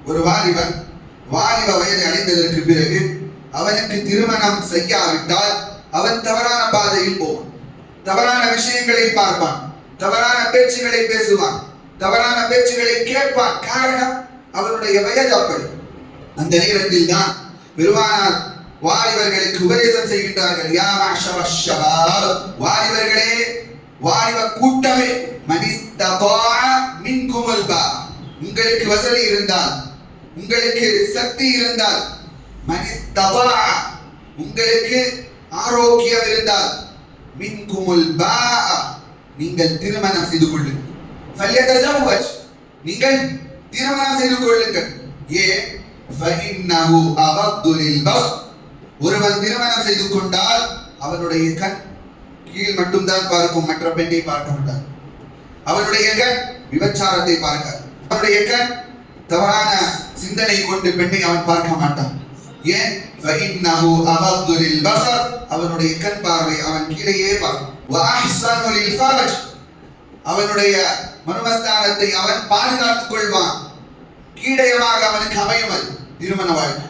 ஒரு வாலிபன் வாலிப வயதை அடைந்ததற்கு பிறகு அவனுக்கு திருமணம் செய்யாவிட்டால் அவன் தவறான பாதையில் போவான், தவறான விஷயங்களை பார்ப்பான், தவறான பேச்சுகளை பேசுவான், தவறான பேச்சுகளை கேட்பான். காரணம் அவனுடைய வயது அப்படி. அந்த நேரத்தில் தான் பெருமானார் வாலிபர்களுக்கு உபதேசம் செய்கின்றார்கள். யா மஅஷர ஷபாப், வாலிபர்களே, வாலிப கூட்டமே, மனிஸ்ததாஅ மின்குமுல் பா, உங்களுக்கு வசதி இருந்தால், உங்களுக்கு சக்தி இருந்தால், மனிஸ்ததாஅ, உங்களுக்கு ஆரோக்கியம் இருந்தால், மின்குமுல் பா, நீங்கள் திருமணம் செய்து கொள்ளுங்கள். ஃபல்யதஸவ்வஜ், நீங்கள் திருமணம் செய்து கொள்ளுங்கள். ஏன்? ஃபஇன்னஹு அகத்து லில்பஸர், ஒருவன் திருமணம் செய்து கொண்டால் அவனுடைய கண் கீழ் மட்டும்தான் பார்க்கும், மற்ற பெண்ணை பார்க்க மாட்டான். அவனுடைய கண் விபச்சாரத்தை பார்க்க, அவனுடைய கண் தவறான சிந்தனை கொண்டு பெண்ணை அவன் பார்க்க மாட்டான். ஏன்? ஃபஇன்னஹு அகத்து லில்பஸர், அவனுடைய கண் பார்வை அவன் கீழேயே பார்க்கும். வஅஹ்ஸனு லில்ஃபர்ஜ், அவனுடைய மர்மஸ்தானத்தை அவன் பாதுகாத்துக் கொள்வான். கீழயமாக அவனுக்கு அமையும் அது திருமண வாழ்க்கை.